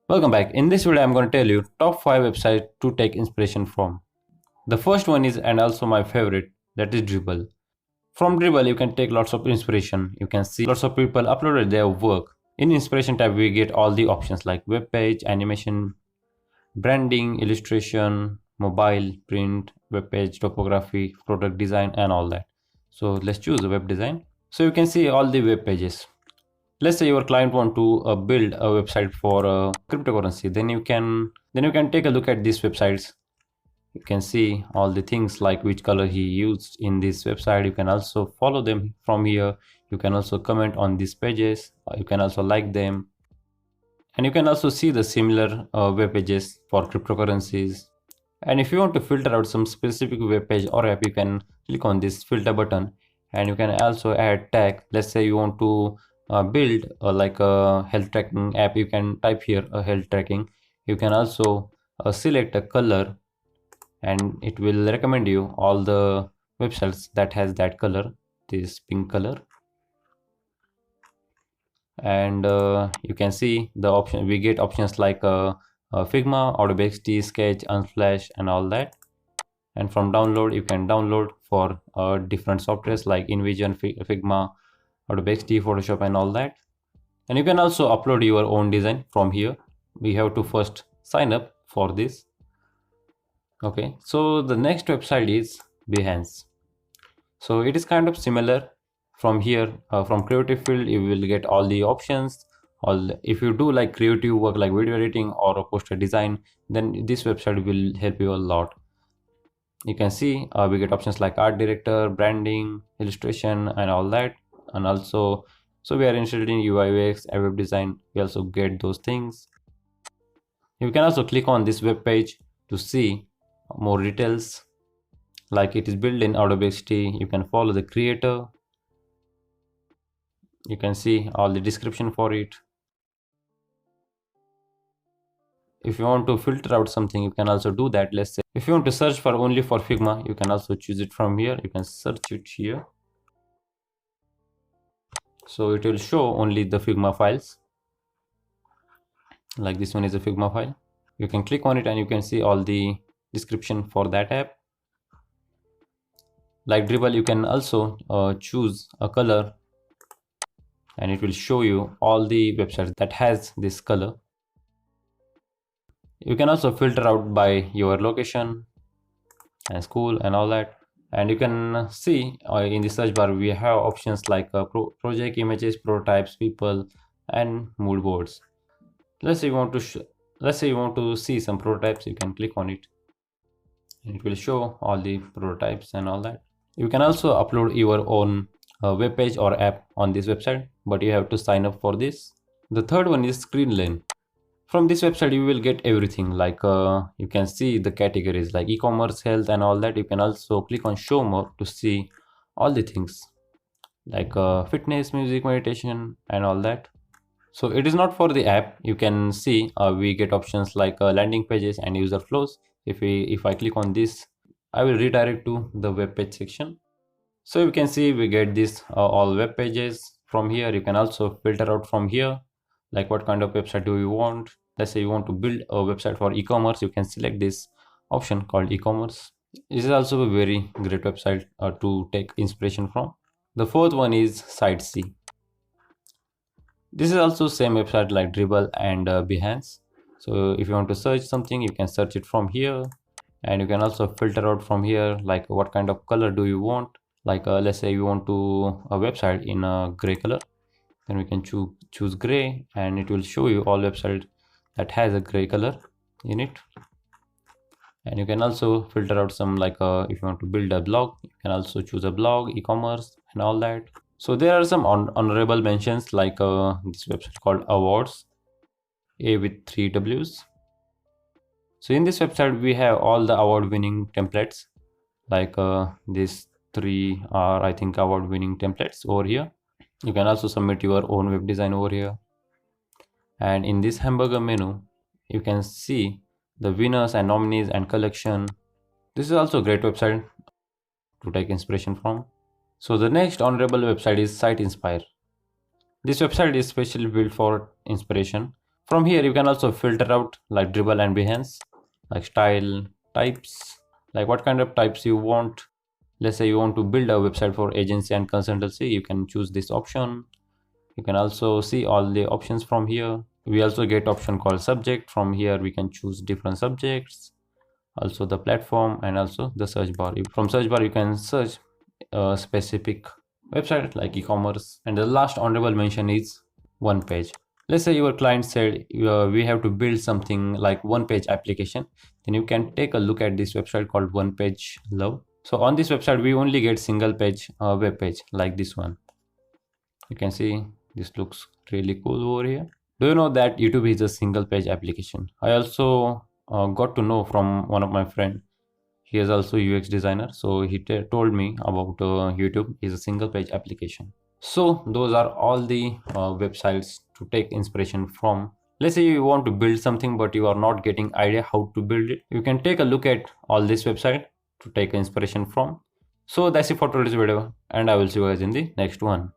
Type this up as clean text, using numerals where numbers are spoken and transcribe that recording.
Welcome back. In this video, I'm going to tell you top 5 websites to take inspiration from. The first one is, and also my favorite, that is Dribble. From Dribble, you can take lots of inspiration. You can see lots of people uploaded their work. In inspiration tab, we get all the options like web page, animation, branding, illustration, mobile, print, web page, topography, product design, and all that. So let's choose the web design. So you can see all the web pages. Let's say your client want to build a website for cryptocurrency, then you can take a look at these websites. You can see all the things like which color he used in this website. You can also follow them from here. You can also comment on these pages. You can also like them, and you can also see the similar web pages for cryptocurrencies. And if you want to filter out some specific web page or app, you can click on this filter button, and you can also add tag. Let's say you want to build like a health tracking app. You can type here a health tracking. You can also select a color, and it will recommend you all the websites that has that color, this pink color. And you can see the option, we get options like Figma, Autodesk, Sketch, Unsplash, and all that. And from download, you can download for different softwares like InVision, Figma, Autodesk, Photoshop, and all that. And you can also upload your own design from here. We have to first sign up for this. Okay, so the next website is Behance. So it is kind of similar. From here, from creative field, you will get all the options. If you do like creative work like video editing or a poster design, then this website will help you a lot. You can see we get options like art director, branding, illustration, and all that. And also, so we are interested in UI UX and web design, we also get those things. You can also click on this web page to see more details, like it is built in Autodesk. You can follow the creator. You can see all the description for it. If you want to filter out something, you can also do that. Let's say if you want to search for only for Figma, you can also choose it from here. You can search it here, so it will show only the Figma files. Like this one is a Figma file. You can click on it and you can see all the description for that app. Like Dribble, you can also choose a color, and it will show you all the websites that has this color. You can also filter out by your location and school and all that. And you can see in the search bar we have options like project, images, prototypes, people, and mood boards. Let's say you want to see some prototypes. You can click on it and it will show all the prototypes and all that. You can also upload your own web page or app on this website, but you have to sign up for this. The third one is Screenlane. From this website you will get everything, like you can see the categories like e-commerce, health, and all that. You can also click on show more to see all the things like fitness, music, meditation, and all that. So it is not for the app. You can see we get options like landing pages and user flows. If I click on this, I will redirect to the web page section. So you can see we get this all web pages from here. You can also filter out from here, like what kind of website do you want. Let's say you want to build a website for e-commerce. You can select this option called e-commerce. This is also a very great website to take inspiration from. The fourth one is Site C. This is also same website like Dribble and Behance. So if you want to search something, you can search it from here, and you can also filter out from here, like what kind of color do you want. Like let's say you want to a website in a gray color, then we can choose gray, and it will show you all websites that has a gray color in it. And you can also filter out some, like if you want to build a blog, you can also choose a blog, e-commerce, and all that. So there are some honorable mentions, like this website called Awards, A with 3 W's. So in this website we have all the award winning templates, like these 3 are, I think, award winning templates over here. You can also submit your own web design over here. And in this hamburger menu, you can see the winners and nominees and collection. This is also a great website to take inspiration from. So the next honorable website is Site Inspire. This website is specially built for inspiration. From here you can also filter out like dribble and behance, like style, types, like what kind of types you want. Let's say you want to build a website for agency and consultancy, you can choose this option. You can also see all the options from here. We also get option called subject. From here we can choose different subjects, also the platform, and also the search bar. From search bar you can search a specific website like e-commerce. And the last honorable mention is one page. Let's say your client said we have to build something like one page application, then you can take a look at this website called One Page Love. So on this website we only get single page web page like this one. You can see this looks really cool over here. Do you know that YouTube is a single page application? I also got to know from one of my friend. He is also UX designer, so he told me about YouTube is a single page application. So those are all the websites to take inspiration from. Let's say you want to build something but you are not getting idea how to build it, you can take a look at all this website to take inspiration from. So that's it for today's video, and I will see you guys in the next one.